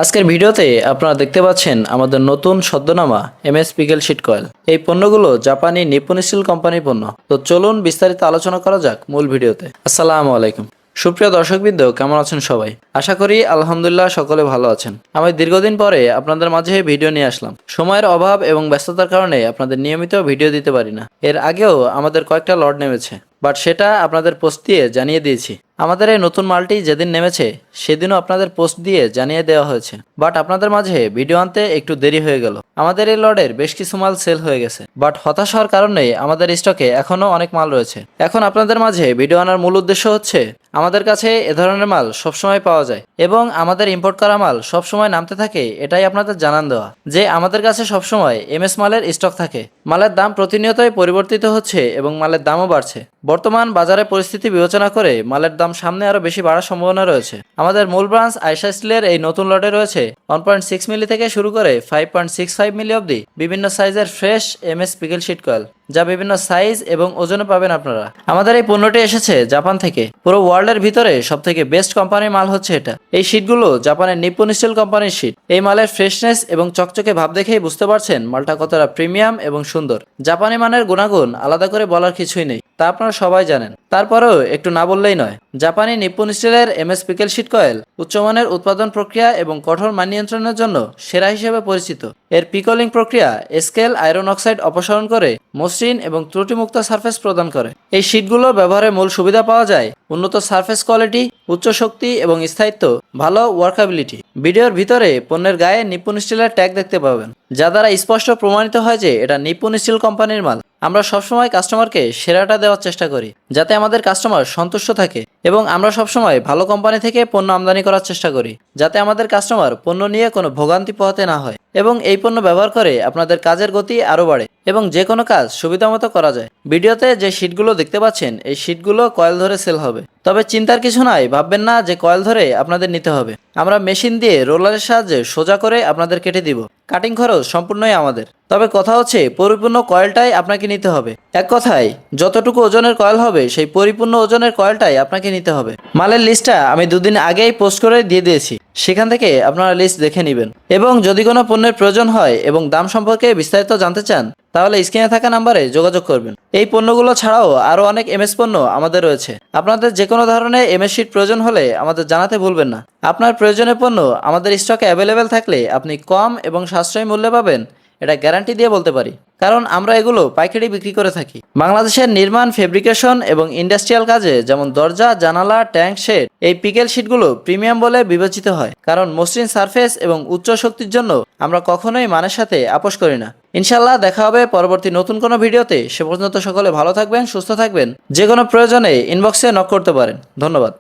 আজকের ভিডিওতে আপনারা দেখতে পাচ্ছেন আমাদের নতুন সদ্যনামা এমএস পিকেল শিট কয়েল। এই পণ্যগুলো জাপানি নিপ্পন স্টিল কোম্পানির পণ্য। তো চলুন বিস্তারিত আলোচনা করা যাক মূল ভিডিওতে। আসসালামু আলাইকুম। সুপ্রিয় দর্শকবৃন্দ, কেমন আছেন সবাই? আশা করি আলহামদুলিল্লাহ সকলে ভালো আছেন। আমি দীর্ঘদিন পরে আপনাদের মাঝে ভিডিও নিয়ে আসলাম। সময়ের অভাব এবং ব্যস্ততার কারণে আপনাদের নিয়মিত ভিডিও দিতে পারি না। এর আগেও আমাদের কয়েকটা লট নেমেছে, বাট সেটা আপনাদের পোস্ট দিয়ে জানিয়ে দিয়েছি। আমাদের এই নতুন মালটি যেদিন নেমেছে সেদিনও আপনাদের পোস্ট দিয়ে জানিয়ে দেওয়া হয়েছে, বাট আপনাদের মাঝে ভিডিও আনতে একটু দেরি হয়ে গেল। আমাদের এই লটের বেশ কিছু মাল সেল হয়ে গেছে, বাট হতাশ হওয়ার কারণে আমাদের স্টকে এখনো অনেক মাল রয়েছে। এখন আপনাদের মাঝে ভিডিও আনার মূল উদ্দেশ্য হচ্ছে আমাদের কাছে এ ধরনের মাল সবসময় পাওয়া যায় এবং আমাদের ইম্পোর্ট করা মাল সবসময় নামতে থাকে, এটাই আপনাদের জানান দেওয়া যে আমাদের কাছে সবসময় এমএস মালের স্টক থাকে। মালের দাম প্রতিনিয়তই পরিবর্তিত হচ্ছে এবং মালের দামও বাড়ছে। বর্তমান বাজারে পরিস্থিতি বিবেচনা করে মালের দাম সামনে আরো বেশি বাড়ার সম্ভাবনা রয়েছে। আমাদের মূল ব্রাঞ্চ আয়শা স্টিলের এই নতুন লটে রয়েছে 1.6 মিলি থেকে শুরু করে 5.65 মিলি অবধি বিভিন্ন সাইজের fresh MS pickle sheet coil, যা বিভিন্ন সাইজ এবং ওজনে পাবেন আপনারা। আমাদের এই পণ্যটি এসেছে জাপান থেকে। পুরো ওয়ার্ল্ডের ভিতরে সব থেকে বেস্ট কোম্পানির মাল হচ্ছে এটা। এই শিটগুলো জাপানের নিপ্পন স্টিল কোম্পানির শিট। এই মালের ফ্রেশনেস এবং চকচকে ভাব দেখেই বুঝতে পারছেন মালটা কতটা প্রিমিয়াম এবং সুন্দর। জাপানি মানের গুণাগুণ আলাদা করে বলার কিছুই নেই, তা আপনারা সবাই জানেন। তারপরেও একটু না বললেই নয়, জাপানি নিপ্পন স্টিলের এমএস পিকেল শিট কয়েল উচ্চমানের উৎপাদন প্রক্রিয়া এবং কঠোর মান নিয়ন্ত্রণের জন্য সেরা হিসেবে পরিচিত। এর পিকলিং প্রক্রিয়া স্কেল আয়রন অক্সাইড অপসারণ করে মসৃণ এবং ত্রুটিমুক্ত সারফেস প্রদান করে। এই শিটগুলো ব্যবহারের মূল সুবিধা পাওয়া যায় উন্নত সারফেস কোয়ালিটি, উচ্চ শক্তি এবং স্থায়িত্ব, ভালো ওয়ার্কাবিলিটি। ভিডিওর ভিতরে পণ্যের গায়ে নিপ্পন স্টিলের ট্যাগ দেখতে পাবেন, যা দ্বারা স্পষ্ট প্রমাণিত হয় যে এটা নিপ্পন স্টিল কোম্পানির মাল। আমরা সবসময় কাস্টমারকে সেরাটা দেওয়ার চেষ্টা করি যাতে আমাদের কাস্টমার সন্তুষ্ট থাকে, এবং আমরা সবসময় ভালো কোম্পানি থেকে পণ্য আমদানি করার চেষ্টা করি যাতে আমাদের কাস্টমার পণ্য নিয়ে কোনো ভোগান্তি পোহাতে না হয় এবং এই পণ্য ব্যবহার করে আপনাদের কাজের গতি আরও বাড়ে এবং যে কোনো কাজ সুবিধামতো করা যায়। ভিডিওতে যে শিটগুলো দেখতে পাচ্ছেন এই শিটগুলো কয়েল ধরে সেল হবে, তবে চিন্তার কিছু নাই, ভাববেন না যে কয়েল ধরে আপনাদের নিতে হবে। আমরা মেশিন দিয়ে রোলারের সাহায্যে সোজা করে আপনাদের কেটে দিব। কাটিং খরচ সম্পূর্ণই আমাদের, তবে কথা হচ্ছে পরিপূর্ণ কয়েলটাই আপনাকে নিতে হবে। এক কথায় যতটুকু ওজনের কয়েল হবে সেই পরিপূর্ণ ওজনের কয়েলটাই আপনাকে নিতে হবে। মালের লিস্টটা আমি দুদিন আগেই পোস্ট করে দিয়ে দিয়েছি, সেখান থেকে আপনারা লিস্ট দেখে নেবেন। এবং যদি কোনো পণ্যের প্রয়োজন হয় এবং দাম সম্পর্কে বিস্তারিত জানতে চান তাহলে স্ক্রিনে থাকা নাম্বারে যোগাযোগ করবেন। এই পণ্যগুলো ছাড়াও আরও অনেক এমএস পণ্য আমাদের রয়েছে। আপনাদের যে কোনো ধরনের এমএস শিট প্রয়োজন হলে আমাদের জানাতে ভুলবেন না। আপনার প্রয়োজনীয় পণ্য আমাদের স্টকে অ্যাভেলেবেল থাকলে আপনি কম এবং সাশ্রয়ী মূল্যে পাবেন, এটা গ্যারান্টি দিয়ে বলতে পারি, কারণ আমরা এগুলো পাইকারি বিক্রি করে থাকি। বাংলাদেশের নির্মাণ, ফেব্রিকেশন এবং ইন্ডাস্ট্রিয়াল কাজে যেমন দরজা, জানালা, ট্যাঙ্ক শেড, এই পিকেল শিটগুলো প্রিমিয়াম বলে বিবেচিত হয়, কারণ মসৃণ সারফেস এবং উচ্চ শক্তির জন্য আমরা কখনোই মানের সাথে আপোষ করি না। ইনশাল্লাহ দেখা হবে পরবর্তী নতুন কোনো ভিডিওতে। সে পর্যন্ত সকলে ভালো থাকবেন, সুস্থ থাকবেন। যে কোনো প্রয়োজনে ইনবক্সে নক করতে পারেন। ধন্যবাদ।